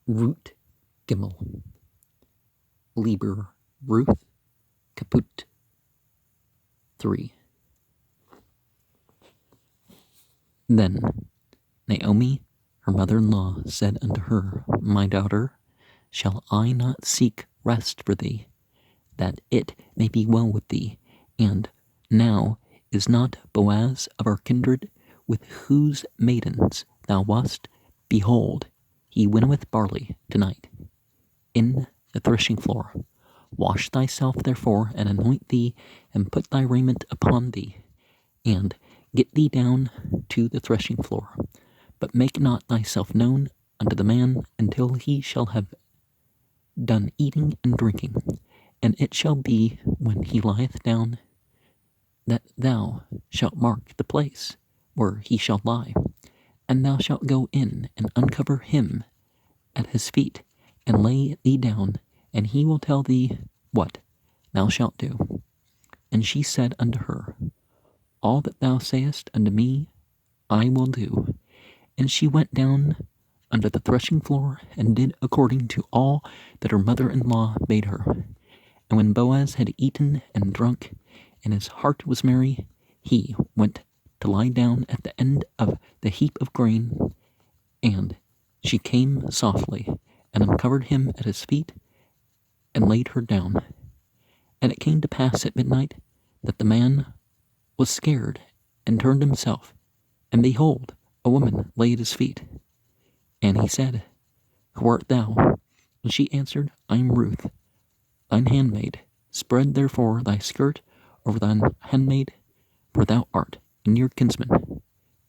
Root Gimel. Liber Ruth Caput 3. Then Naomi, her mother-in-law, said unto her, My daughter, shall I not seek rest for thee, that it may be well with thee? And now is not Boaz of our kindred, with whose maidens thou wast? Behold, he winnoweth barley tonight in the threshing floor. Wash thyself therefore, and anoint thee, and put thy raiment upon thee, and get thee down to the threshing floor. But make not thyself known unto the man until he shall have done eating and drinking. And it shall be, when he lieth down, that thou shalt mark the place where he shall lie, and thou shalt go in and uncover him at his feet, and lay thee down, and he will tell thee what thou shalt do. And she said unto her, All that thou sayest unto me I will do. And she went down under the threshing floor, and did according to all that her mother-in-law bade her. And when Boaz had eaten and drunk, and his heart was merry, he went to lie down at the end of the heap of grain. And she came softly, and uncovered him at his feet, and laid her down. And it came to pass at midnight, that the man was scared, and turned himself, and behold, a woman lay at his feet. And he said, Who art thou? And she answered, I am Ruth, thine handmaid. Spread therefore thy skirt over thine handmaid, for thou art a near kinsman.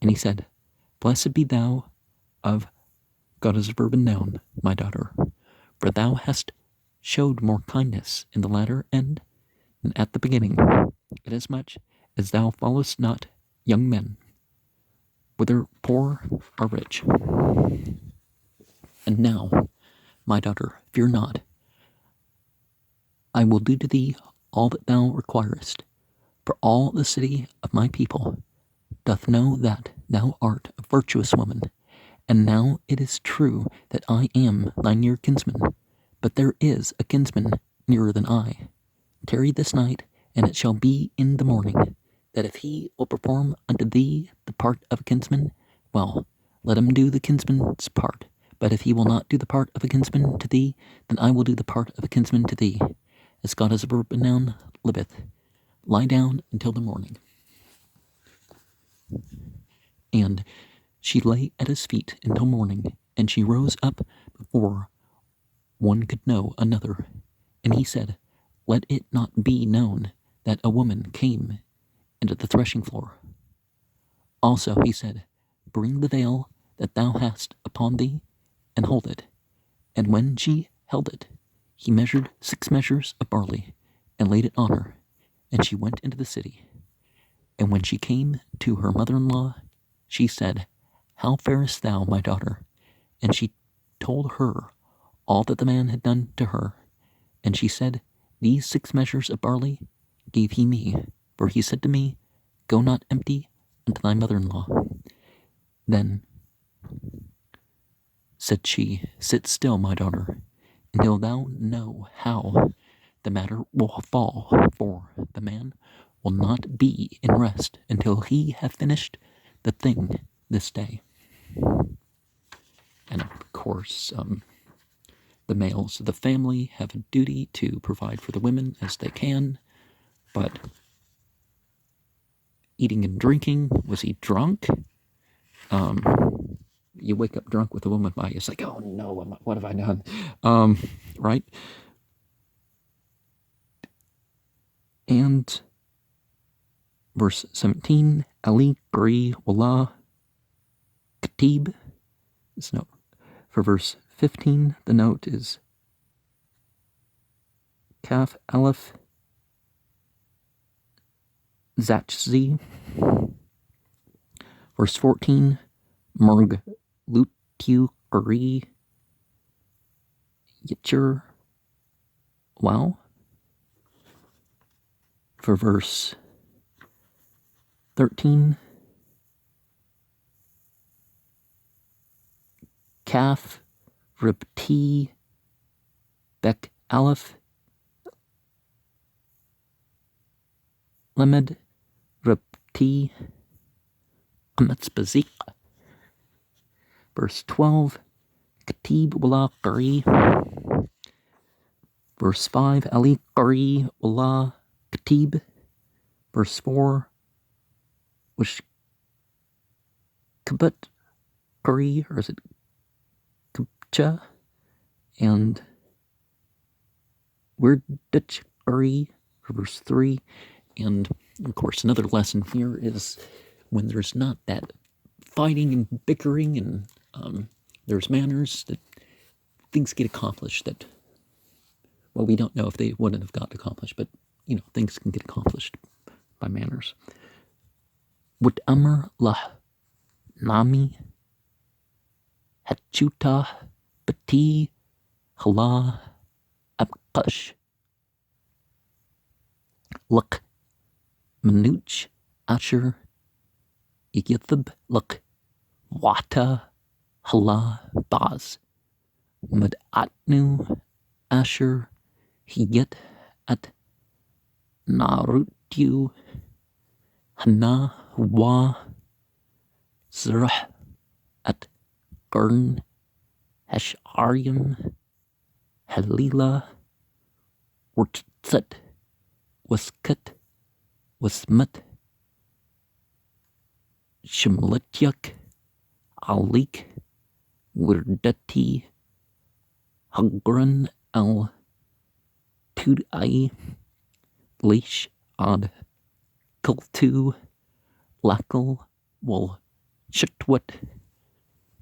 And he said, Blessed be thou of God as a verb and noun, my daughter, for thou hast showed more kindness in the latter end than at the beginning, inasmuch as thou followest not young men, whether poor or rich. And now, my daughter, fear not. I will do to thee all that thou requirest, for all the city of my people doth know that thou art a virtuous woman. And now it is true that I am thy near kinsman, but there is a kinsman nearer than I. Tarry this night, and it shall be in the morning, that if he will perform unto thee the part of a kinsman, well, let him do the kinsman's part. But if he will not do the part of a kinsman to thee, then I will do the part of a kinsman to thee. As God as a verb and noun liveth, lie down until the morning. And she lay at his feet until morning, and she rose up before one could know another. And he said, Let it not be known that a woman came into the threshing floor. Also he said, Bring the veil that thou hast upon thee, and hold it. And when she held it, he measured 6 measures of barley, and laid it on her, and she went into the city. And when she came to her mother-in-law, she said, How farest thou, my daughter? And she told her all that the man had done to her. And she said, These 6 measures of barley gave he me, for he said to me, Go not empty unto thy mother-in-law. Then said she, Sit still, my daughter, until thou know how the matter will fall, for the man will not be in rest until he have finished the thing this day. And of course, the males of the family have a duty to provide for the women as they can, but eating and drinking, was he drunk? You wake up drunk with a woman by you, it's like, oh no, what have I done? Right? And verse 17, Ali Gri Wallah Katib. This note. For verse 15, the note is Kaf Aleph Zachzi. Verse 14, Merg Lutu Uri Yitcher. Wow. For verse 13, Kaf Ribti Bek Aleph Lamed Ribti Qmetz Bazik. Verse 12, Katib Wala Qari. Verse 5, Ali Qari Wala Katib. Verse 4, Wish Kabut Qari, or is it Kabcha? And Wirdich Qari, verse 3. And of course, another lesson here is when there's not that fighting and bickering and there's manners, that things get accomplished that, well, we don't know if they wouldn't have got accomplished, but, things can get accomplished by manners. What amr lah nami hachuta bati hala abqash luk manuch asher yithib luk wata hala baz mad atnu asher hiyat at narutyu hana wa zrah at gurn hasharyam halila wurtzat waskat wasmat shimlatyak alik wirdati hagran al tudai leash ad kultu lakal wal shitwat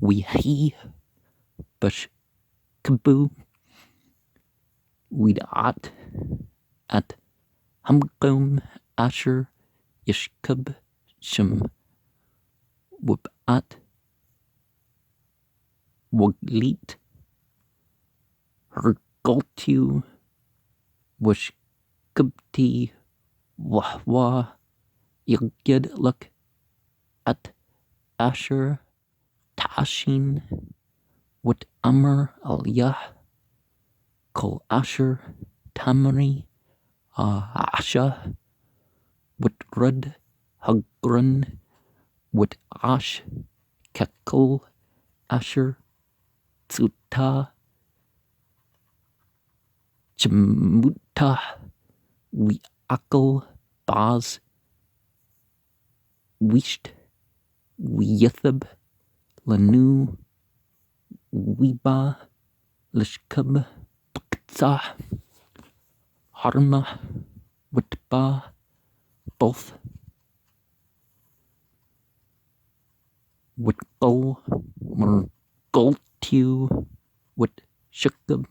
wihi bash kabu widat at hamqum asher yishkab shim wubat waglit hergultu washkabti wahwa yagid luk at asher tashin wat amr aliyah kol asher tamri asha wat rud hagrun wat ash kakul asher tsuta jamuta wi akal baz wisht wiyithab lanu wiba lishkab bqtsa harma witba both witqol mergoltu wit shukab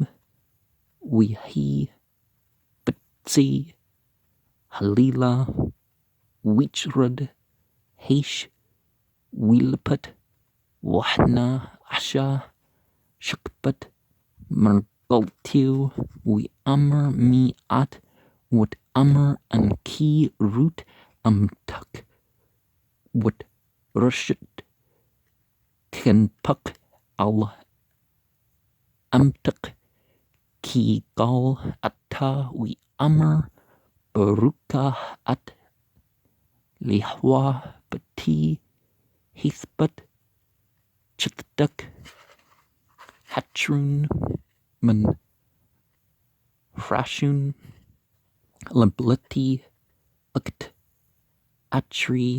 wihi bitsi halila wichrud heish wilput wahna asha shukbat mergoltu wi amr mi at wat amr an ki root amtuk wat rushit ken puk al amtuk ki gal atta wi amr baruka at lihwa bati hithbat chitdak hatrun man frashun lableti ukt atri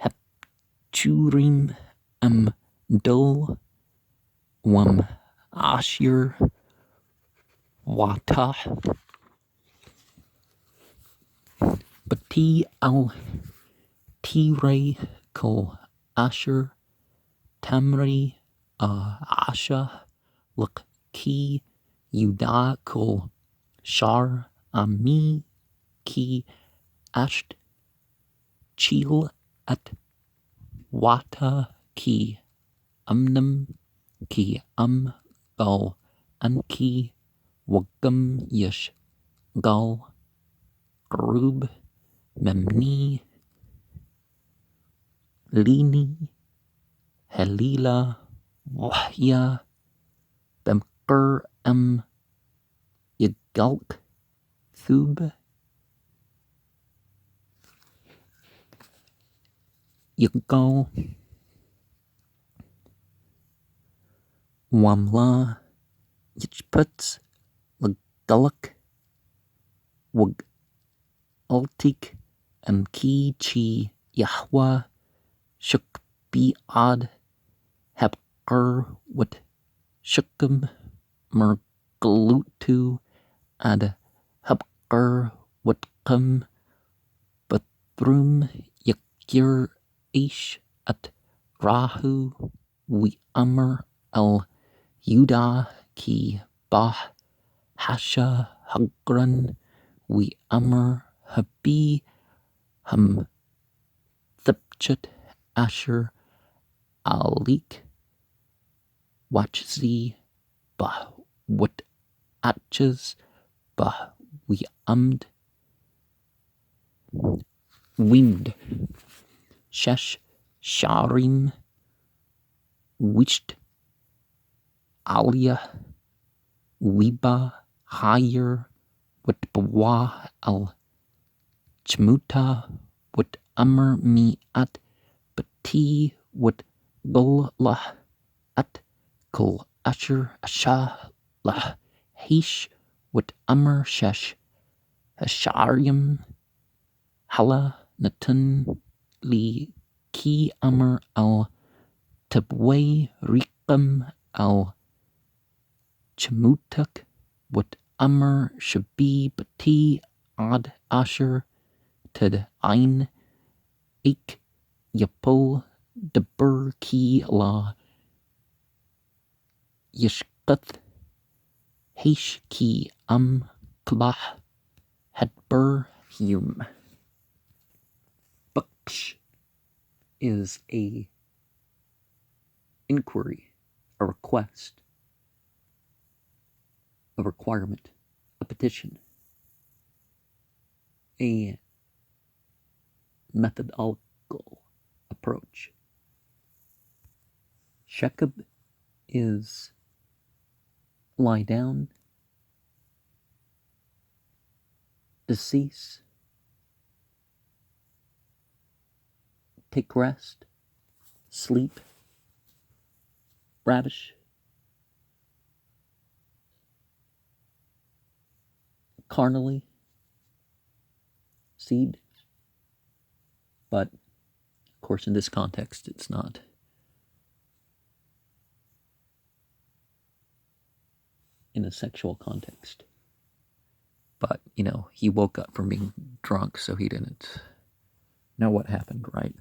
hepchurim am dul wam ashir wata bati al tire kol asher tamri asha luk ki yuda kol shar ami ki asht chil at wata ki amnam ki gal anki wagam yesh gal grub memni lini helila wahya Hapker Yigalk Thub Yigal Wamla Yichputs Lagulak Wug Altik Ki Chi Yahwa Shukbi Ad Hapker Wat Shukum Merglutu Ad Hapker Watkum Bathrum Yakir Ish At Rahu We Amr Al Yuda Ki Bah Hasha Hagran We Amr Habi Hum Thipchet Asher Alik Wachzi Bah Wat Atches Bah We Umd Wind Shesh Sharim Wisht Alia Wiba Higher Wat Bawa Al Chmuta Wat Amr Mi At Bati Wat Gullah At Kul Asher Asha Lah Heish Wat Amr Shesh Hasharim Hala Natun Li Ki Amr Al Tabway Riqam Al Chmutak Wat Amr Shabi Bati Ad Asher Tad Ein Ik Yapol Dabur Ki La Yishqath Heish Ki Klah Hadbur Hum. Baksh is a inquiry, a request, a requirement, a petition, a methodological approach. Shekab is lie down, decease, take rest, sleep, ravish, carnally, seed. But, of course, in this context, it's not. In a sexual context. But, he woke up from being drunk, so he didn't know what happened, right?